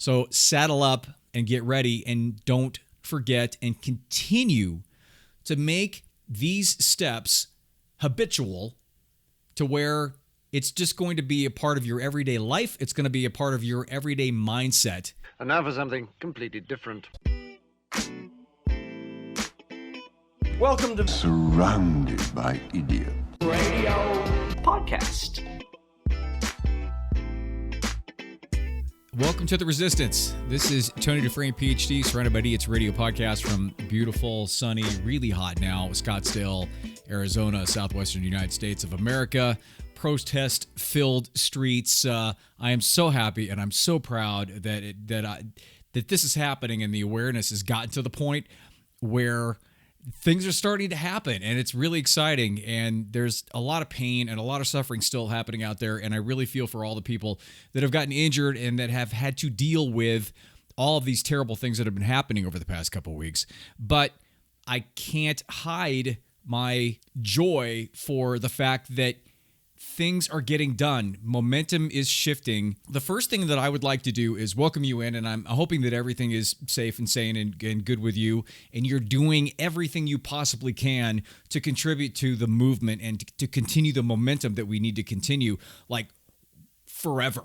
So saddle up and get ready, and don't forget and continue to make these steps habitual to where it's just going to be a part of your everyday life. It's going to be a part of your everyday mindset. And now for something completely different. Welcome to Surrounded by Idiots Radio Podcast. Welcome to The Resistance. This is Tony Dufresne, PhD, Surrounded by Idiots Radio Podcast from beautiful, sunny, really hot now, Scottsdale, Arizona, southwestern United States of America. Protest-filled streets. I am so happy and I'm so proud that this is happening, and the awareness has gotten to the point where things are starting to happen, and it's really exciting. And there's a lot of pain and a lot of suffering still happening out there, and I really feel for all the people that have gotten injured and that have had to deal with all of these terrible things that have been happening over the past couple of weeks. But I can't hide my joy for the fact that things are getting done. Momentum is shifting. The first thing that I would like to do is welcome you in, and I'm hoping that everything is safe and sane and good with you, and you're doing everything you possibly can to contribute to the movement and to continue the momentum that we need to continue, like, forever.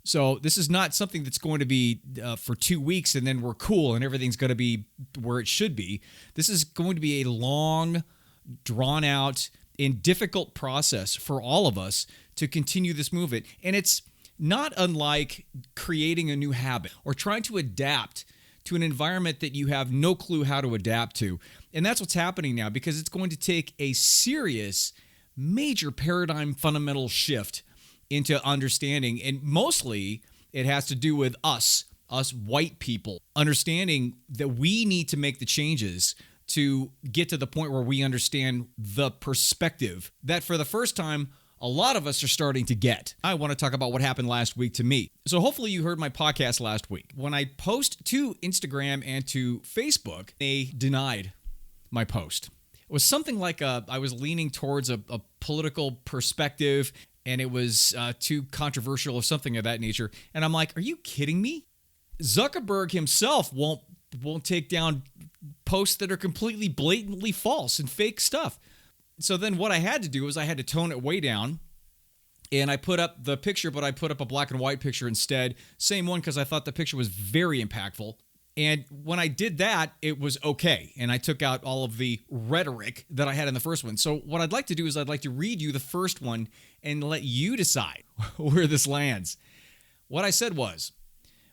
So this is not something that's going to be for 2 weeks and then we're cool and everything's going to be where it should be. This is going to be a long, drawn-out, and difficult process for all of us to continue this movement. And it's not unlike creating a new habit or trying to adapt to an environment that you have no clue how to adapt to. And that's what's happening now, because it's going to take a serious, major paradigm fundamental shift into understanding. And mostly it has to do with us white people, understanding that we need to make the changes to get to the point where we understand the perspective that for the first time, a lot of us are starting to get. I want to talk about what happened last week to me. So hopefully you heard my podcast last week. When I post to Instagram and to Facebook, they denied my post. It was something like I was leaning towards a political perspective, and it was too controversial or something of that nature. And I'm like, are you kidding me? Zuckerberg himself won't take down posts that are completely blatantly false and fake stuff. So then what I had to do was I had to tone it way down, and I put up the picture, but I put up a black and white picture instead. Same one, because I thought the picture was very impactful. And when I did that, it was okay. And I took out all of the rhetoric that I had in the first one. So what I'd like to do is I'd like to read you the first one and let you decide where this lands. What I said was,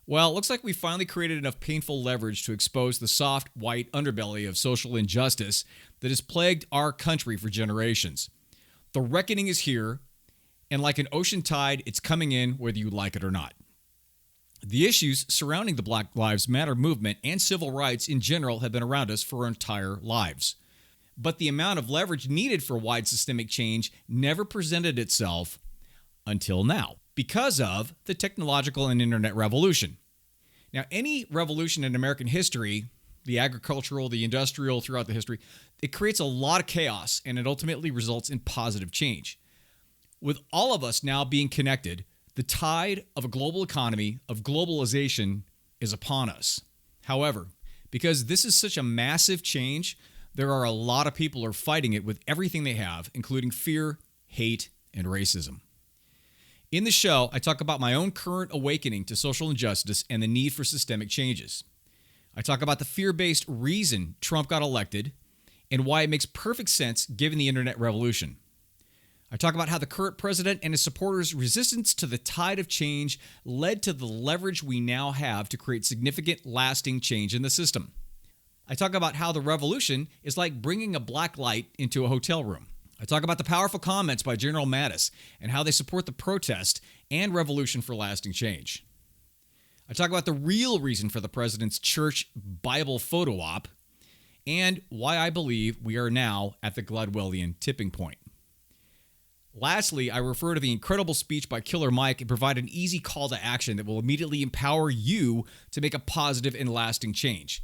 well, it looks like we finally created enough painful leverage to expose the soft, white underbelly of social injustice that has plagued our country for generations. The reckoning is here, and like an ocean tide, it's coming in whether you like it or not. The issues surrounding the Black Lives Matter movement and civil rights in general have been around us for our entire lives. But the amount of leverage needed for wide systemic change never presented itself until now, because of the technological and internet revolution. Now, any revolution in American history, the agricultural, the industrial, throughout the history, it creates a lot of chaos, and it ultimately results in positive change. With all of us now being connected, the tide of a global economy, of globalization, is upon us. However, because this is such a massive change, there are a lot of people who are fighting it with everything they have, including fear, hate, and racism. In the show, I talk about my own current awakening to social injustice and the need for systemic changes. I talk about the fear-based reason Trump got elected and why it makes perfect sense given the internet revolution. I talk about how the current president and his supporters' resistance to the tide of change led to the leverage we now have to create significant, lasting change in the system. I talk about how the revolution is like bringing a black light into a hotel room. I talk about the powerful comments by General Mattis and how they support the protest and revolution for lasting change. I talk about the real reason for the president's church Bible photo op and why I believe we are now at the Gladwellian tipping point. Lastly, I refer to the incredible speech by Killer Mike and provide an easy call to action that will immediately empower you to make a positive and lasting change.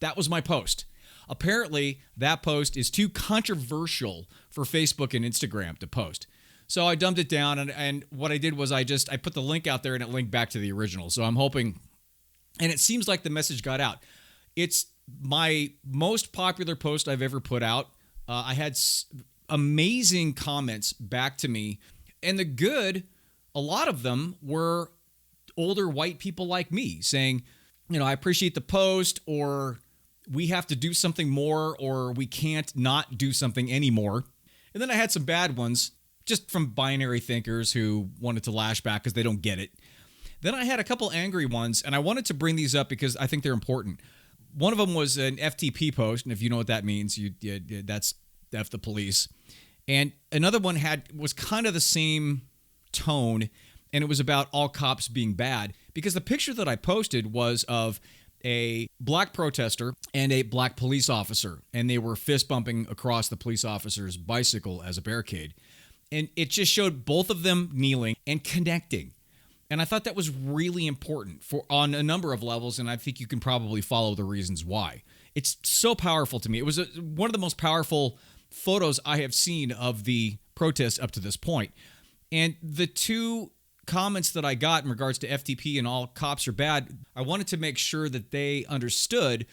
That was my post. Apparently, that post is too controversial for Facebook and Instagram to post. So I dumbed it down, and what I did was I put the link out there, and it linked back to the original. So I'm hoping, and it seems like the message got out. It's my most popular post I've ever put out. I had amazing comments back to me, and a lot of them were older white people like me saying, I appreciate the post, or we have to do something more, or we can't not do something anymore. And then I had some bad ones just from binary thinkers who wanted to lash back because they don't get it. Then I had a couple angry ones, and I wanted to bring these up because I think they're important. One of them was an FTP post, and if you know what that means, that's F the police. And another one was kind of the same tone, and it was about all cops being bad, because the picture that I posted was of a black protester and a black police officer, and they were fist bumping across the police officer's bicycle as a barricade. And it just showed both of them kneeling and connecting. And I thought that was really important on a number of levels, and I think you can probably follow the reasons why. It's so powerful to me. It was one of the most powerful photos I have seen of the protest up to this point. And the two comments that I got in regards to FTP and all cops are bad, I wanted to make sure that they understood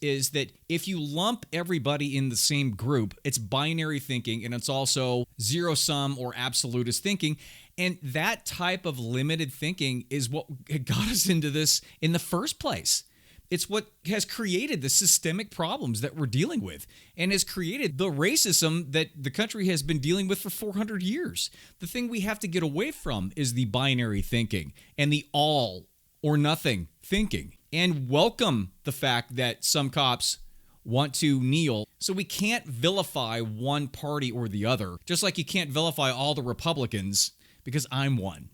is that if you lump everybody in the same group, it's binary thinking, and it's also zero-sum or absolutist thinking. And that type of limited thinking is what got us into this in the first place. It's what has created the systemic problems that we're dealing with, and has created the racism that the country has been dealing with for 400 years. The thing we have to get away from is the binary thinking and the all or nothing thinking, and welcome the fact that some cops want to kneel. So we can't vilify one party or the other, just like you can't vilify all the Republicans, because I'm one.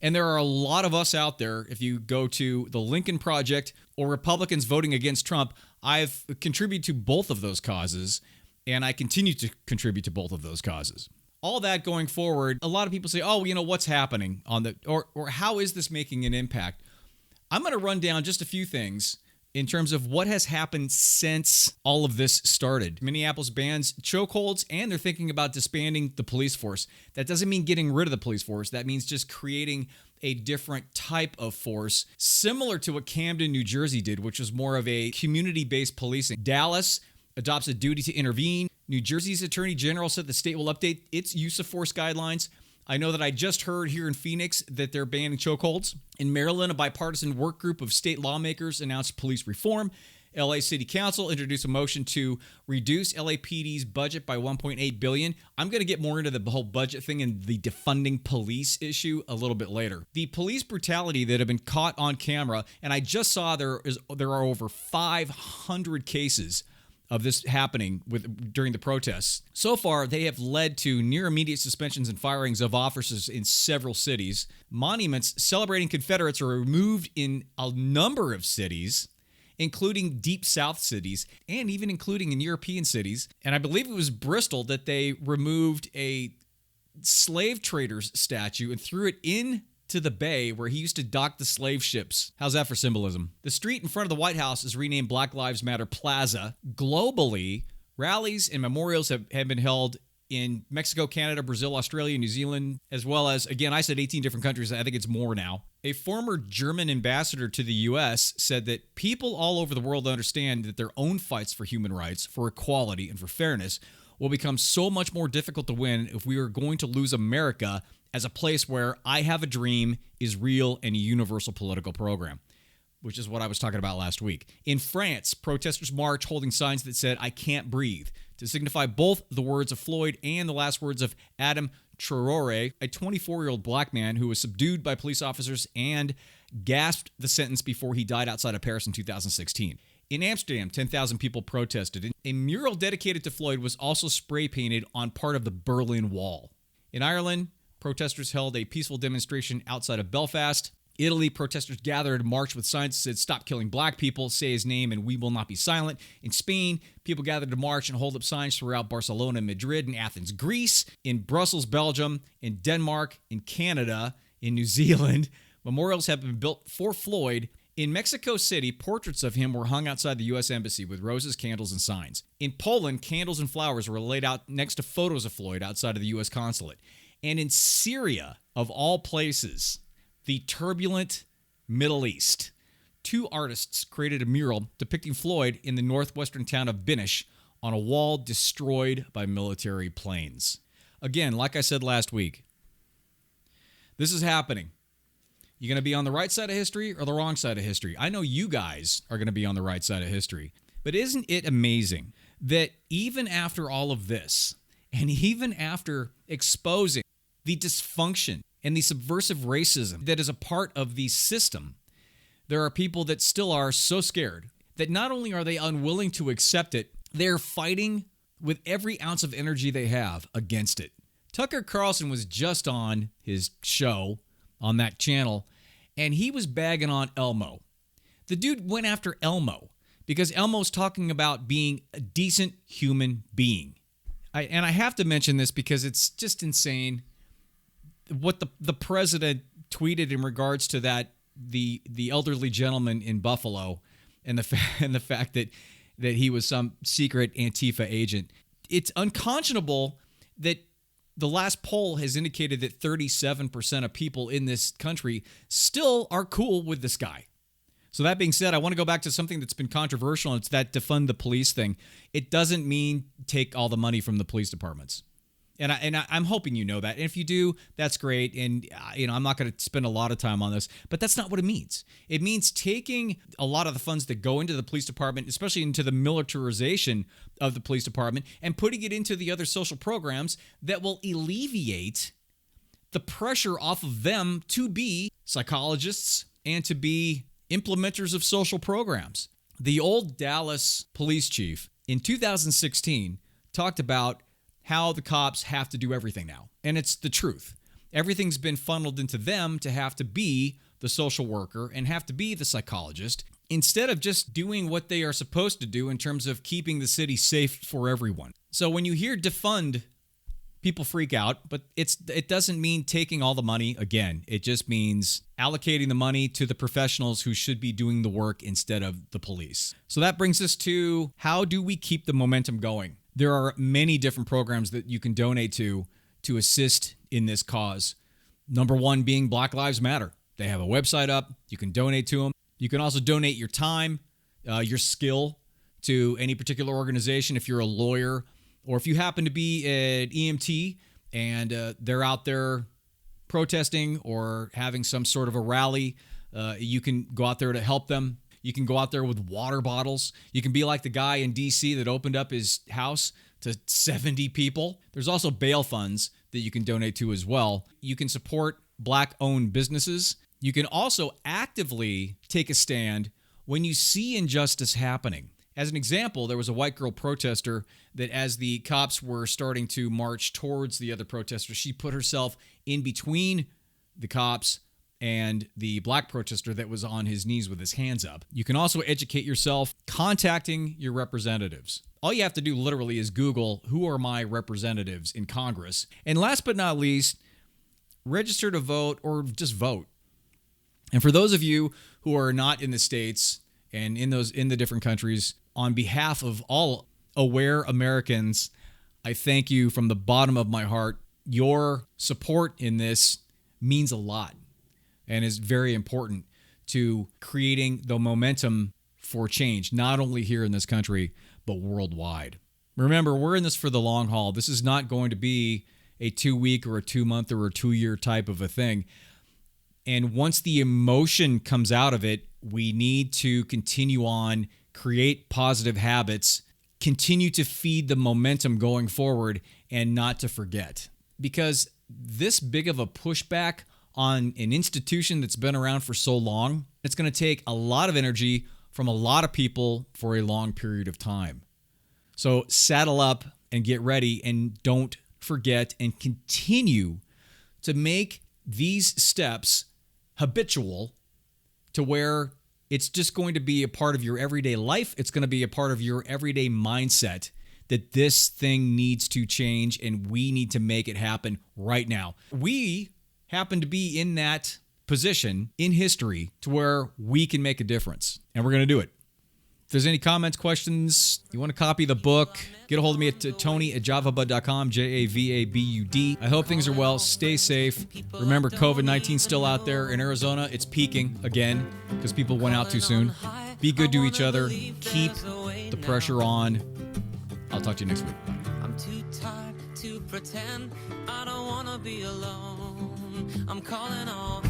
And there are a lot of us out there. If you go to the Lincoln Project or Republicans voting against Trump, I've contributed to both of those causes, and I continue to contribute to both of those causes. All that going forward, a lot of people say, what's happening or how is this making an impact? I'm going to run down just a few things in terms of what has happened since all of this started. Minneapolis bans chokeholds, and they're thinking about disbanding the police force. That doesn't mean getting rid of the police force. That means just creating a different type of force, similar to what Camden, New Jersey did, which was more of a community-based policing. Dallas adopts a duty to intervene. New Jersey's Attorney General said the state will update its use of force guidelines. I know that I just heard here in Phoenix that they're banning chokeholds. In Maryland, a bipartisan work group of state lawmakers announced police reform. LA City Council introduced a motion to reduce LAPD's budget by $1.8 billion. I'm going to get more into the whole budget thing and the defunding police issue a little bit later. The police brutality that have been caught on camera, and I just saw there are over 500 cases of this happening during the protests. So far, they have led to near immediate suspensions and firings of officers in several cities. Monuments celebrating Confederates are removed in a number of cities, including Deep South cities, and even including in European cities. And I believe it was Bristol that they removed a slave trader's statue and threw it into the bay where he used to dock the slave ships. How's that for symbolism? The street in front of the White House is renamed Black Lives Matter Plaza. Globally, rallies and memorials have been held in Mexico, Canada, Brazil, Australia, New Zealand, as well as, again, I said 18 different countries. I think it's more now. A former German ambassador to the U.S. said that people all over the world understand that their own fights for human rights, for equality, and for fairness will become so much more difficult to win if we are going to lose America as a place where I have a dream is real and a universal political program, which is what I was talking about last week. In France, protesters marched holding signs that said, "I can't breathe," to signify both the words of Floyd and the last words of Adam Traore, a 24-year-old black man who was subdued by police officers and gasped the sentence before he died outside of Paris in 2016. In Amsterdam, 10,000 people protested. A mural dedicated to Floyd was also spray painted on part of the Berlin Wall. In Ireland, protesters held a peaceful demonstration outside of Belfast. Italy, protesters gathered and marched with signs that said, "Stop killing black people, say his name, and we will not be silent." In Spain, people gathered to march and hold up signs throughout Barcelona, Madrid, and Athens, Greece. In Brussels, Belgium. In Denmark. In Canada. In New Zealand. Memorials have been built for Floyd In Mexico City, portraits of him were hung outside the U.S. Embassy with roses, candles, and signs. In Poland, candles and flowers were laid out next to photos of Floyd outside of the U.S. consulate. And in Syria, of all places, the turbulent Middle East, 2 artists created a mural depicting Floyd in the northwestern town of Binish on a wall destroyed by military planes. Again, like I said last week, this is happening. You going to be on the right side of history or the wrong side of history? I know you guys are going to be on the right side of history. But isn't it amazing that even after all of this, and even after exposing the dysfunction and the subversive racism that is a part of the system, there are people that still are so scared that not only are they unwilling to accept it, they're fighting with every ounce of energy they have against it. Tucker Carlson was just on his show on that channel, and he was bagging on Elmo. The dude went after Elmo because Elmo's talking about being a decent human being. I have to mention this because it's just insane what the president tweeted in regards to that the elderly gentleman in Buffalo and the fact that he was some secret Antifa agent. It's unconscionable that the last poll has indicated that 37% of people in this country still are cool with this guy. So that being said, I want to go back to something that's been controversial, and it's that defund the police thing. It doesn't mean take all the money from the police departments. And I'm hoping you know that. And if you do, that's great. And, I'm not going to spend a lot of time on this, but that's not what it means. It means taking a lot of the funds that go into the police department, especially into the militarization of the police department, and putting it into the other social programs that will alleviate the pressure off of them to be psychologists and to be implementers of social programs. The old Dallas police chief in 2016 talked about how the cops have to do everything now. And it's the truth. Everything's been funneled into them to have to be the social worker and have to be the psychologist instead of just doing what they are supposed to do in terms of keeping the city safe for everyone. So when you hear defund, people freak out, but it doesn't mean taking all the money. Again, it just means allocating the money to the professionals who should be doing the work instead of the police. So that brings us to, how do we keep the momentum going? There are many different programs that you can donate to assist in this cause. Number one being Black Lives Matter. They have a website up. You can donate to them. You can also donate your time, your skill to any particular organization if you're a lawyer, or if you happen to be an EMT and they're out there protesting or having some sort of a rally, you can go out there to help them. You can go out there with water bottles. You can be like the guy in D.C. that opened up his house to 70 people. There's also bail funds that you can donate to as well. You can support Black-owned businesses. You can also actively take a stand when you see injustice happening. As an example, there was a white girl protester that as the cops were starting to march towards the other protesters, she put herself in between the cops and the black protester that was on his knees with his hands up. You can also educate yourself contacting your representatives. All you have to do literally is Google, who are my representatives in Congress? And last but not least, register to vote or just vote. And for those of you who are not in the States and in the different countries, on behalf of all aware Americans, I thank you from the bottom of my heart. Your support in this means a lot and is very important to creating the momentum for change, not only here in this country, but worldwide. Remember, we're in this for the long haul. This is not going to be a 2-week or a 2-month or a 2-year type of a thing. And once the emotion comes out of it, we need to continue on, create positive habits, continue to feed the momentum going forward, and not to forget. Because this big of a pushback on an institution that's been around for so long, it's going to take a lot of energy from a lot of people for a long period of time. So saddle up and get ready, and don't forget, and continue to make these steps habitual to where it's just going to be a part of your everyday life. It's going to be a part of your everyday mindset that this thing needs to change, and we need to make it happen right now. We happen to be in that position in history to where we can make a difference. And we're going to do it. If there's any comments, questions, you want to copy the book, get a hold of me at tony@javabud.com, JAVABUD. I hope things are well. Stay safe. Remember, COVID-19 still out there. In Arizona, it's peaking again because people went out too soon. Be good to each other. Keep the pressure on. I'll talk to you next week. I'm too tired to pretend I don't want to be alone. I'm calling all